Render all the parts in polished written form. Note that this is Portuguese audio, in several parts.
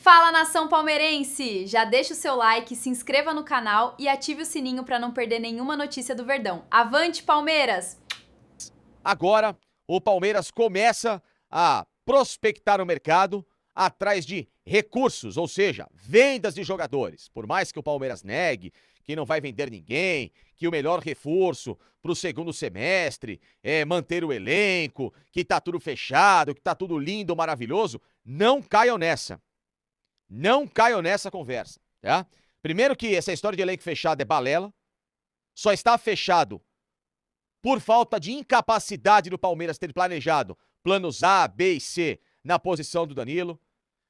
Fala, nação palmeirense! Já deixa o seu like, se inscreva no canal e ative o sininho para não perder nenhuma notícia do Verdão. Avante, Palmeiras! Agora, o Palmeiras começa a prospectar o mercado atrás de recursos, ou seja, vendas de jogadores. Por mais que o Palmeiras negue que não vai vender ninguém, que o melhor reforço para o segundo semestre é manter o elenco, que tá tudo fechado, que tá tudo lindo, maravilhoso, não caiam nessa. Não caiam nessa conversa, tá? Primeiro que essa história de elenco fechado é balela, só está fechado por falta de incapacidade do Palmeiras ter planejado planos A, B e C na posição do Danilo,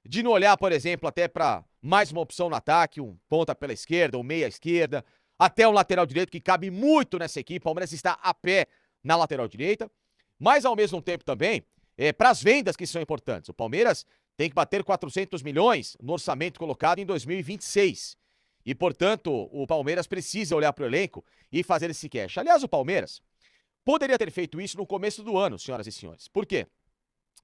de não olhar, por exemplo, até para mais uma opção no ataque, um ponta pela esquerda, um meia à esquerda, até um lateral direito que cabe muito nessa equipe. O Palmeiras está a pé na lateral direita, mas ao mesmo tempo também, para as vendas que são importantes. O Palmeiras tem que bater 400 milhões no orçamento colocado em 2026. E, portanto, o Palmeiras precisa olhar para o elenco e fazer esse cash. Aliás, o Palmeiras poderia ter feito isso no começo do ano, senhoras e senhores. Por quê?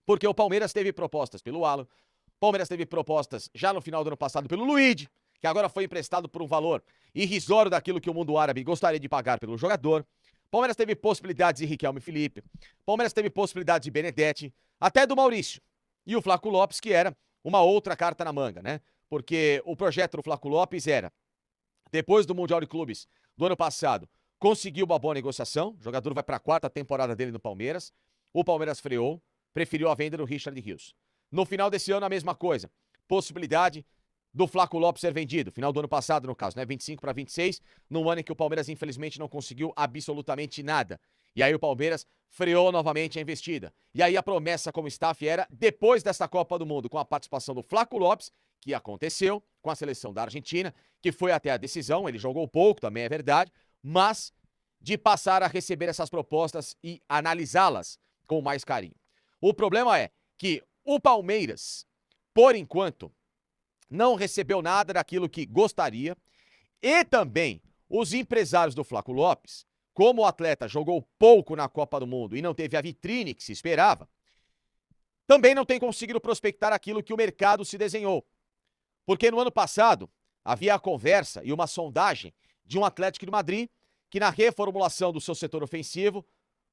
Porque o Palmeiras teve propostas pelo Alan, o Palmeiras teve propostas já no final do ano passado pelo Luigi, que agora foi emprestado por um valor irrisório daquilo que o mundo árabe gostaria de pagar pelo jogador. O Palmeiras teve possibilidades de Riquelme e Felipe. O Palmeiras teve possibilidades de Benedetti, até do Maurício. E o Flaco Lopes, que era uma outra carta na manga, né? Porque o projeto do Flaco Lopes era, depois do Mundial de Clubes do ano passado, conseguiu uma boa negociação, o jogador vai para a quarta temporada dele no Palmeiras, o Palmeiras freou, preferiu a venda do Richard Rios. No final desse ano, a mesma coisa, possibilidade do Flaco Lopes ser vendido, final do ano passado, no caso, né, 25 para 26, num ano em que o Palmeiras, infelizmente, não conseguiu absolutamente nada. E aí o Palmeiras freou novamente a investida. E aí a promessa como staff era, depois dessa Copa do Mundo, com a participação do Flaco Lopes, que aconteceu com a seleção da Argentina, que foi até a decisão, ele jogou pouco, também é verdade, mas de passar a receber essas propostas e analisá-las com mais carinho. O problema é que o Palmeiras, por enquanto, não recebeu nada daquilo que gostaria e também os empresários do Flaco Lopes, como o atleta jogou pouco na Copa do Mundo e não teve a vitrine que se esperava, também não tem conseguido prospectar aquilo que o mercado se desenhou. Porque no ano passado havia a conversa e uma sondagem de um Atlético de Madrid que na reformulação do seu setor ofensivo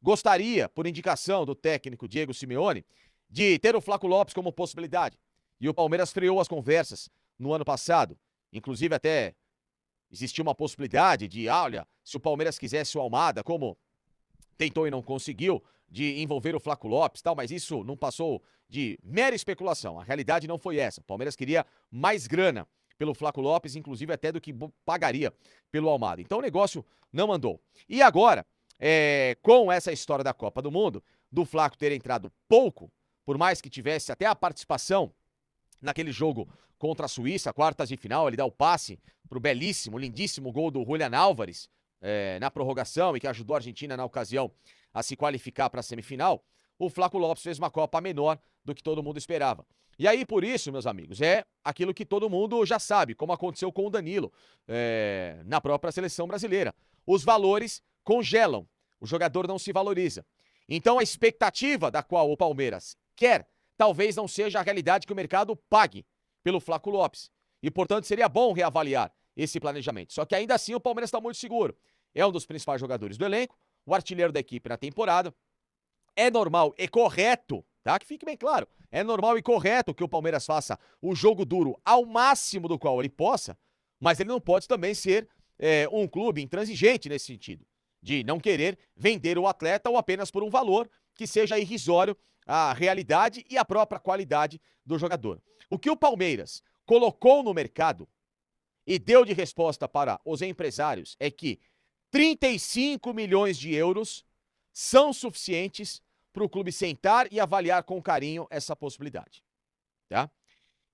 gostaria, por indicação do técnico Diego Simeone, de ter o Flaco Lopes como possibilidade. E o Palmeiras freou as conversas no ano passado. Inclusive até existia uma possibilidade de, olha, se o Palmeiras quisesse o Almada, como tentou e não conseguiu, de envolver o Flaco Lopes e tal, mas isso não passou de mera especulação. A realidade não foi essa. O Palmeiras queria mais grana pelo Flaco Lopes, inclusive até do que pagaria pelo Almada. Então o negócio não andou. E agora, com essa história da Copa do Mundo, do Flaco ter entrado pouco, por mais que tivesse até a participação naquele jogo contra a Suíça, quartas de final, ele dá o passe pro belíssimo, lindíssimo gol do Julián Álvares na prorrogação e que ajudou a Argentina na ocasião a se qualificar para a semifinal, o Flaco Lopes fez uma Copa menor do que todo mundo esperava. E aí, por isso, meus amigos, é aquilo que todo mundo já sabe, como aconteceu com o Danilo na própria seleção brasileira. Os valores congelam, o jogador não se valoriza. Então, a expectativa da qual o Palmeiras quer, talvez não seja a realidade que o mercado pague pelo Flaco Lopes. E, portanto, seria bom reavaliar esse planejamento. Só que ainda assim o Palmeiras está muito seguro. É um dos principais jogadores do elenco, o artilheiro da equipe na temporada. É normal e correto, tá? Que fique bem claro. É normal e correto que o Palmeiras faça o jogo duro ao máximo do qual ele possa, mas ele não pode também ser um clube intransigente nesse sentido, de não querer vender o atleta ou apenas por um valor que seja irrisório à realidade e à própria qualidade do jogador. O que o Palmeiras colocou no mercado e deu de resposta para os empresários é que 35 milhões de euros são suficientes para o clube sentar e avaliar com carinho essa possibilidade, tá?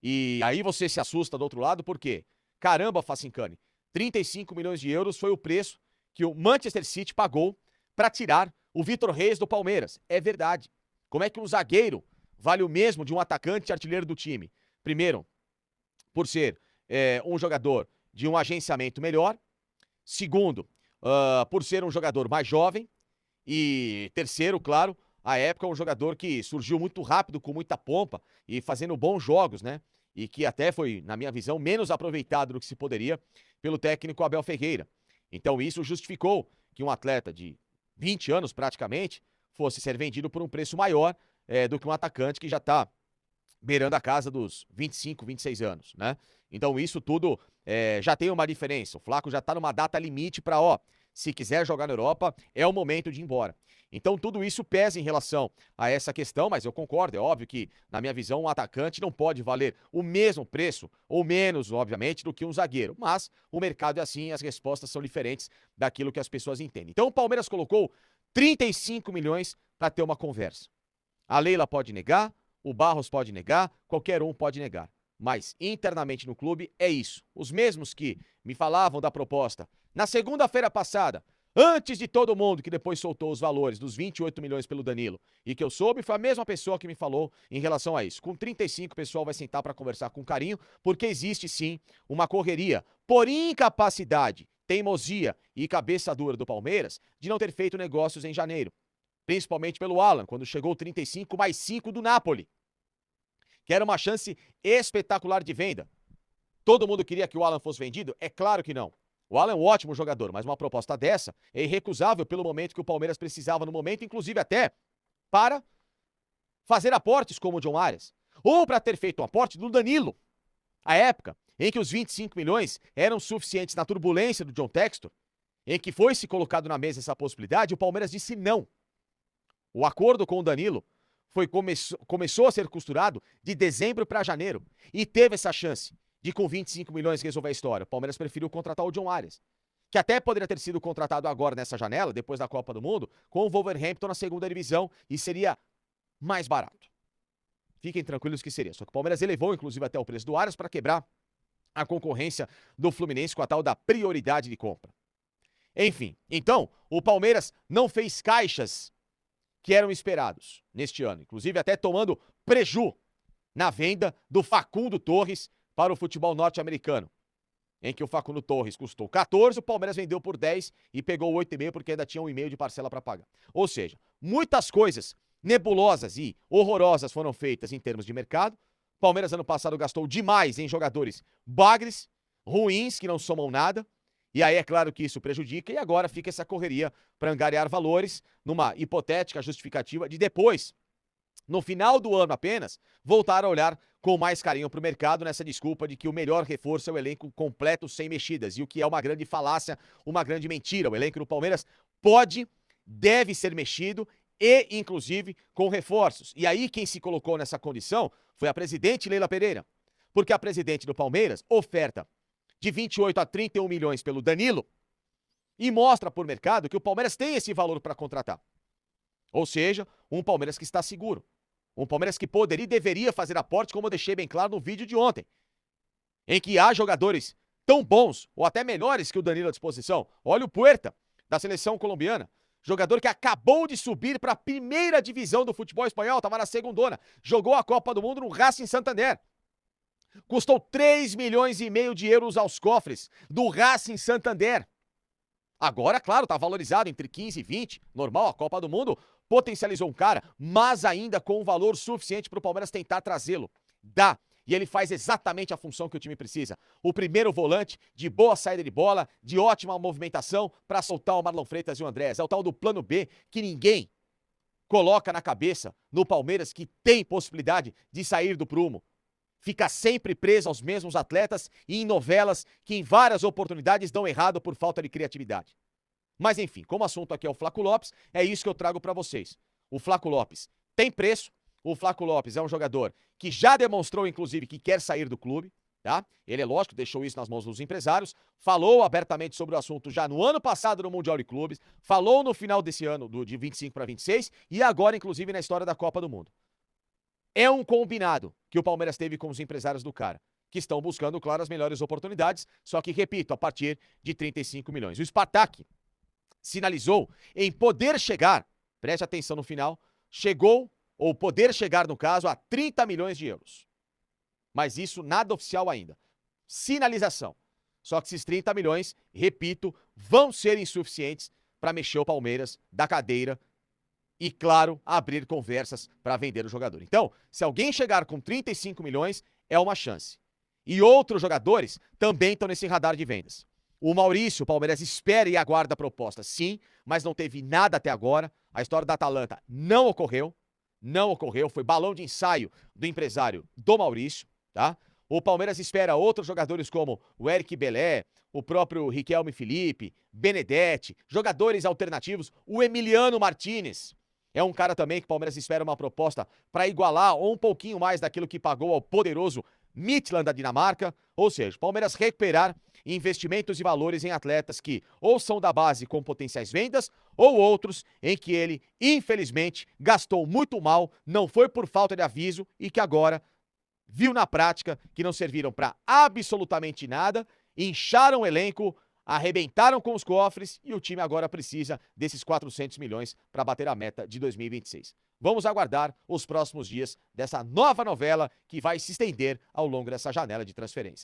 E aí você se assusta do outro lado, porque, caramba, Facincani, 35 milhões de euros foi o preço que o Manchester City pagou para tirar o Vitor Reis do Palmeiras. É verdade. Como é que um zagueiro vale o mesmo de um atacante artilheiro do time? Primeiro, por ser um jogador de um agenciamento melhor. Segundo, por ser um jogador mais jovem. E terceiro, claro, à época um jogador que surgiu muito rápido, com muita pompa e fazendo bons jogos, né? e que até foi, na minha visão, menos aproveitado do que se poderia pelo técnico Abel Ferreira. Então isso justificou que um atleta de 20 anos praticamente fosse ser vendido por um preço maior do que um atacante que já está beirando a casa dos 25, 26 anos, né? Então isso tudo já tem uma diferença. O Flaco já está numa data limite para, se quiser jogar na Europa, é o momento de ir embora. Então tudo isso pesa em relação a essa questão, mas eu concordo, é óbvio que, na minha visão, um atacante não pode valer o mesmo preço, ou menos, obviamente, do que um zagueiro. Mas o mercado é assim, as respostas são diferentes daquilo que as pessoas entendem. Então o Palmeiras colocou 35 milhões para ter uma conversa. A Leila pode negar, o Barros pode negar, qualquer um pode negar. Mas internamente no clube é isso. Os mesmos que me falavam da proposta na segunda-feira passada, antes de todo mundo que depois soltou os valores dos 28 milhões pelo Danilo, e que eu soube, foi a mesma pessoa que me falou em relação a isso. Com 35, o pessoal vai sentar para conversar com carinho, porque existe sim uma correria por incapacidade, teimosia e cabeça dura do Palmeiras de não ter feito negócios em janeiro. Principalmente pelo Alan, quando chegou 35 mais 5 do Napoli, que era uma chance espetacular de venda. Todo mundo queria que o Alan fosse vendido? É claro que não. O Alan é um ótimo jogador, mas uma proposta dessa é irrecusável pelo momento que o Palmeiras precisava no momento, inclusive até para fazer aportes como o John Arias, ou para ter feito um aporte do Danilo. A época em que os 25 milhões eram suficientes na turbulência do John Textor, em que foi se colocado na mesa essa possibilidade, o Palmeiras disse não. O acordo com o Danilo começou a ser costurado de dezembro para janeiro e teve essa chance de com 25 milhões resolver a história. O Palmeiras preferiu contratar o John Arias, que até poderia ter sido contratado agora nessa janela, depois da Copa do Mundo, com o Wolverhampton na segunda divisão e seria mais barato. Fiquem tranquilos que seria. Só que o Palmeiras elevou, inclusive, até o preço do Arias para quebrar a concorrência do Fluminense com a tal da prioridade de compra. Enfim, então, o Palmeiras não fez caixas que eram esperados neste ano, inclusive até tomando preju na venda do Facundo Torres para o futebol norte-americano, em que o Facundo Torres custou 14, o Palmeiras vendeu por 10 e pegou 8,5 porque ainda tinha 1,5 de parcela para pagar. Ou seja, muitas coisas nebulosas e horrorosas foram feitas em termos de mercado. O Palmeiras ano passado gastou demais em jogadores bagres, ruins, que não somam nada. E aí é claro que isso prejudica e agora fica essa correria para angariar valores numa hipotética justificativa de depois, no final do ano apenas, voltar a olhar com mais carinho para o mercado nessa desculpa de que o melhor reforço é o elenco completo sem mexidas, e o que é uma grande falácia, uma grande mentira. O elenco do Palmeiras deve ser mexido e, inclusive, com reforços. E aí quem se colocou nessa condição foi a presidente Leila Pereira, porque a presidente do Palmeiras oferta de 28 a 31 milhões pelo Danilo e mostra por mercado que o Palmeiras tem esse valor para contratar. Ou seja, um Palmeiras que está seguro. Um Palmeiras que poderia e deveria fazer aporte, como eu deixei bem claro no vídeo de ontem, em que há jogadores tão bons ou até melhores que o Danilo à disposição. Olha o Puerta, da seleção colombiana. Jogador que acabou de subir para a primeira divisão do futebol espanhol, estava na segundona. Jogou a Copa do Mundo no Racing Santander. Custou 3,5 milhões de euros aos cofres do Racing Santander. Agora, claro, está valorizado entre 15 e 20. Normal, a Copa do Mundo potencializou um cara, mas ainda com um valor suficiente para o Palmeiras tentar trazê-lo. Dá. E ele faz exatamente a função que o time precisa. O primeiro volante de boa saída de bola, de ótima movimentação para soltar o Marlon Freitas e o Andrés. É o tal do plano B que ninguém coloca na cabeça no Palmeiras, que tem possibilidade de sair do prumo. Fica sempre preso aos mesmos atletas e em novelas que em várias oportunidades dão errado por falta de criatividade. Mas enfim, como o assunto aqui é o Flaco Lopes, é isso que eu trago para vocês. O Flaco Lopes tem preço, o Flaco Lopes é um jogador que já demonstrou, inclusive, que quer sair do clube, tá? Ele, é lógico, deixou isso nas mãos dos empresários, falou abertamente sobre o assunto já no ano passado no Mundial de Clubes, falou no final desse ano, de 25 para 26, e agora, inclusive, na história da Copa do Mundo. É um combinado que o Palmeiras teve com os empresários do cara, que estão buscando, claro, as melhores oportunidades, só que, repito, a partir de 35 milhões. O Spartak sinalizou em poder chegar, preste atenção no final, chegou, ou poder chegar, no caso, a 30 milhões de euros. Mas isso nada oficial ainda. Sinalização. Só que esses 30 milhões, repito, vão ser insuficientes para mexer o Palmeiras da cadeira e, claro, abrir conversas para vender o jogador. Então, se alguém chegar com 35 milhões, é uma chance. E outros jogadores também estão nesse radar de vendas. O Maurício, o Palmeiras espera e aguarda a proposta, sim, mas não teve nada até agora. A história da Atalanta não ocorreu, foi balão de ensaio do empresário do Maurício, tá? O Palmeiras espera outros jogadores como o Eric Belé, o próprio Riquelme Felipe, Benedetti, jogadores alternativos, o Emiliano Martinez. É um cara também que o Palmeiras espera uma proposta para igualar ou um pouquinho mais daquilo que pagou ao poderoso Midtjylland da Dinamarca, ou seja, o Palmeiras recuperar investimentos e valores em atletas que ou são da base com potenciais vendas, ou outros em que ele, infelizmente, gastou muito mal, não foi por falta de aviso e que agora viu na prática que não serviram para absolutamente nada, incharam o elenco, arrebentaram com os cofres e o time agora precisa desses 400 milhões para bater a meta de 2026. Vamos aguardar os próximos dias dessa nova novela que vai se estender ao longo dessa janela de transferência.